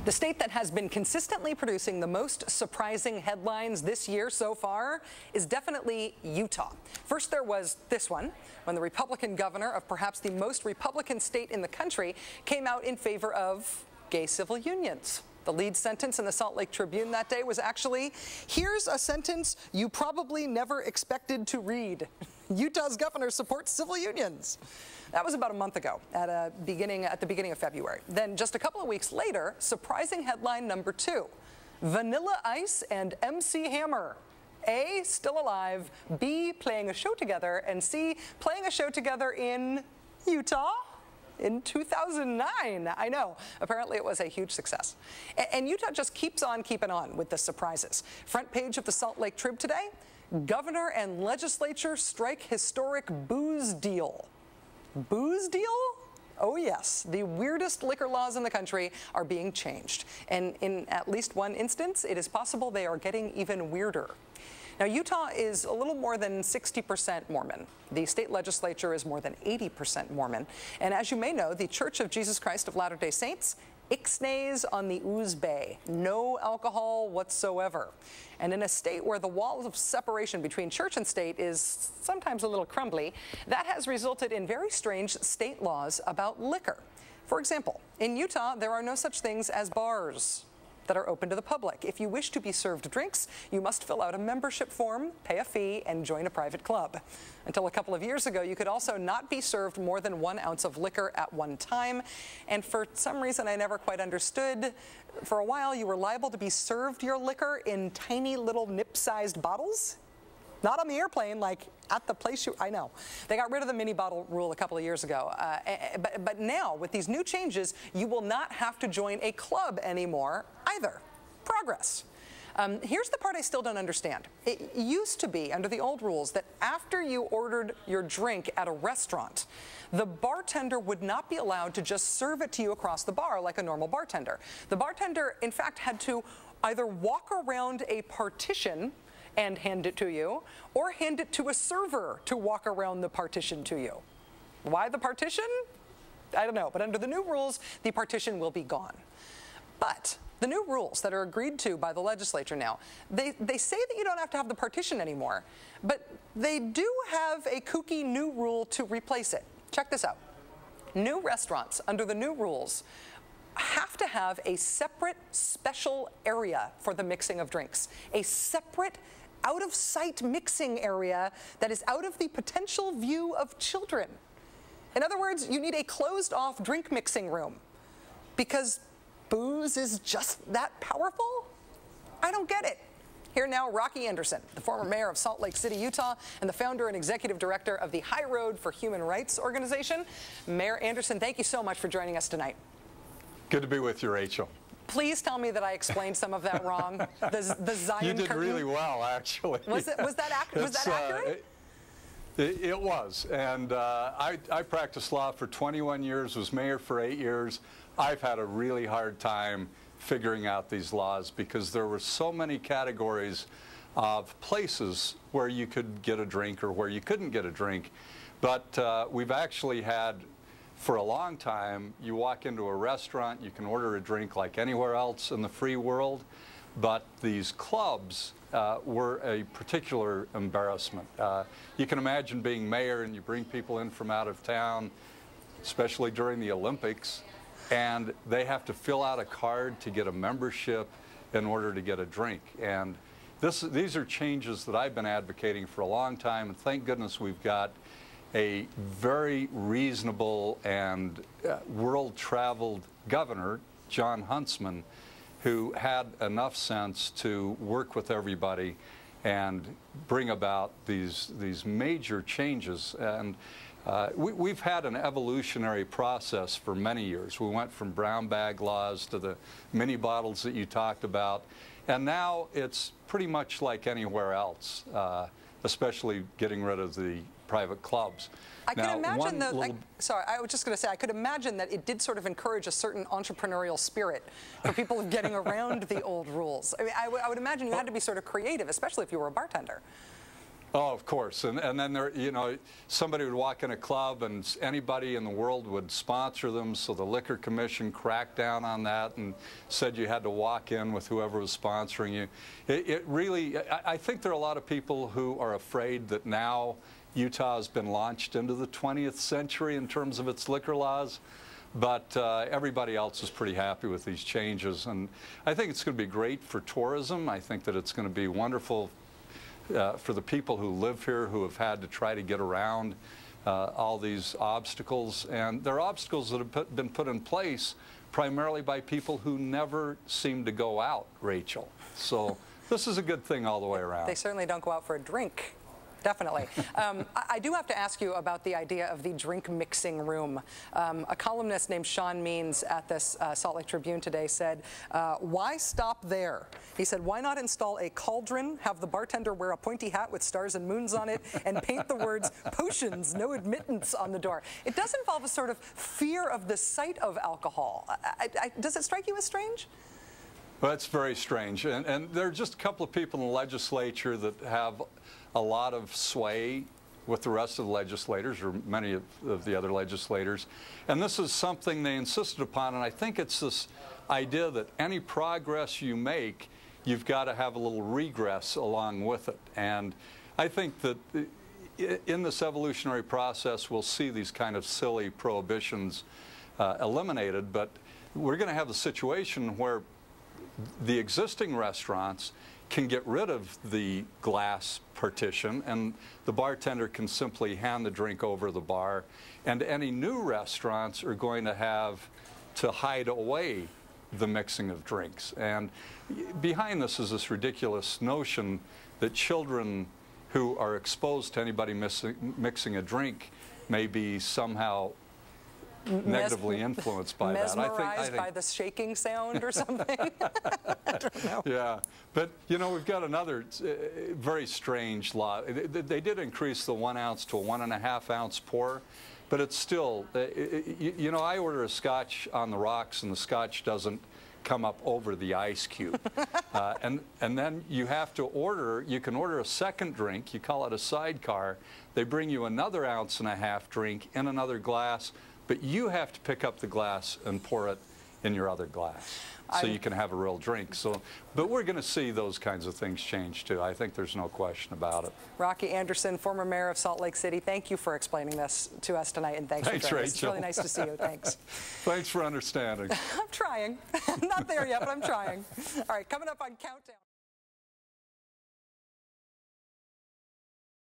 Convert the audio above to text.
The state that has been consistently producing the most surprising headlines this year so far is definitely Utah. First, there was this one, when the Republican governor of perhaps the most Republican state in the country came out in favor of gay civil unions. The lead sentence in the Salt Lake Tribune that day was actually, "Here's a sentence you probably never expected to read. Utah's governor supports civil unions." That was about a month ago, at the beginning of February. Then just a couple of weeks later, surprising headline number 2, Vanilla Ice and MC Hammer. A, still alive, B, playing a show together, and C, playing a show together in Utah? In 2009, I know. Apparently it was a huge success. And Utah just keeps on keeping on with the surprises. Front page of the Salt Lake Trib today, governor and legislature strike historic booze deal. Booze deal? Oh yes, the weirdest liquor laws in the country are being changed. And in at least one instance, it is possible they are getting even weirder. Now, Utah is a little more than 60% Mormon. The state legislature is more than 80% Mormon. And as you may know, the Church of Jesus Christ of Latter-day Saints ixnays on the ooze bay. No alcohol whatsoever. And in a state where the wall of separation between church and state is sometimes a little crumbly, that has resulted in very strange state laws about liquor. For example, in Utah, there are no such things as bars that are open to the public. If you wish to be served drinks, you must fill out a membership form, pay a fee, and join a private club. Until a couple of years ago, you could also not be served more than 1 ounce of liquor at one time. And for some reason I never quite understood, for a while you were liable to be served your liquor in tiny little nip-sized bottles. Not on the airplane, like at the place I know. They got rid of the mini bottle rule a couple of years ago. But now, with these new changes, you will not have to join a club anymore either. Progress. Here's the part I still don't understand. It used to be, under the old rules, that after you ordered your drink at a restaurant, the bartender would not be allowed to just serve it to you across the bar like a normal bartender. The bartender, in fact, had to either walk around a partition and hand it to you, or hand it to a server to walk around the partition to you. Why the partition? I don't know, but under the new rules, the partition will be gone. But the new rules that are agreed to by the legislature now, they say that you don't have to have the partition anymore, but they do have a kooky new rule to replace it. Check this out. New restaurants, under the new rules, have to have a separate special area for the mixing of drinks. A separate out-of-sight mixing area that is out of the potential view of children. In other words, you need a closed-off drink mixing room because booze is just that powerful? I don't get it. Here now, Rocky Anderson, the former mayor of Salt Lake City, Utah, and the founder and executive director of the High Road for Human Rights organization. Mayor Anderson, thank you so much for joining us tonight. Good to be with you, Rachel. Please tell me that I explained some of that wrong. The Zion You did curtain. really well, actually. Was that accurate? It was. And I practiced law for 21 years, was mayor for 8 years. I've had a really hard time figuring out these laws because there were so many categories of places where you could get a drink or where you couldn't get a drink. But we've actually had, for a long time, you walk into a restaurant, you can order a drink like anywhere else in the free world, but these clubs were a particular embarrassment. You can imagine being mayor and you bring people in from out of town, especially during the Olympics, and they have to fill out a card to get a membership in order to get a drink. And these are changes that I've been advocating for a long time, and thank goodness we've got a very reasonable and world-traveled governor, John Huntsman, who had enough sense to work with everybody and bring about these major changes. And we've had an evolutionary process for many years. We went from brown bag laws to the mini bottles that you talked about, and now it's pretty much like anywhere else, especially getting rid of the private clubs. I could imagine I was just going to say, I could imagine that it did sort of encourage a certain entrepreneurial spirit for people getting around the old rules. I mean, I would imagine you had to be sort of creative, especially if you were a bartender. Oh, of course, and then there, you know, somebody would walk in a club and anybody in the world would sponsor them, so the Liquor Commission cracked down on that and said you had to walk in with whoever was sponsoring you. It really, I think there are a lot of people who are afraid that now Utah has been launched into the 20th century in terms of its liquor laws. But everybody else is pretty happy with these changes, and I think it's going to be great for tourism. I think that it's going to be wonderful for the people who live here, who have had to try to get around all these obstacles. And they're obstacles that have been put in place primarily by people who never seem to go out, Rachel. So this is a good thing all the way around. They certainly don't go out for a drink. Definitely. I do have to ask you about the idea of the drink mixing room. A columnist named Sean Means at this Salt Lake Tribune today said, why stop there? He said, why not install a cauldron, have the bartender wear a pointy hat with stars and moons on it, and paint the words, potions, no admittance on the door? It does involve a sort of fear of the sight of alcohol. Does it strike you as strange? Well, it's very strange. And there are just a couple of people in the legislature that have a lot of sway with the rest of the legislators, or many of the other legislators. And this is something they insisted upon, and I think it's this idea that any progress you make, you've got to have a little regress along with it. And I think that in this evolutionary process, we'll see these kind of silly prohibitions eliminated, but we're going to have a situation where the existing restaurants can get rid of the glass partition, and the bartender can simply hand the drink over the bar, and any new restaurants are going to have to hide away the mixing of drinks. And behind this is this ridiculous notion that children who are exposed to anybody mixing a drink may be somehow negatively influenced by that. Mesmerized by the shaking sound or something? I don't know. Yeah, but you know, we've got another very strange law. They did increase the 1 ounce to a 1.5 ounce pour, but it's still, you know, I order a scotch on the rocks and the scotch doesn't come up over the ice cube. And then you have to order, you can order a second drink, you call it a sidecar. They bring you another 1.5 ounce drink in another glass, but you have to pick up the glass and pour it in your other glass so you can have a real drink. So, but we're going to see those kinds of things change too. I think there's no question about it. Rocky Anderson, former mayor of Salt Lake City, thank you for explaining this to us tonight, and thanks for joining us. It's really nice to see you. Thanks. Thanks for understanding. I'm trying. I'm not there yet, but I'm trying. All right, coming up on Countdown.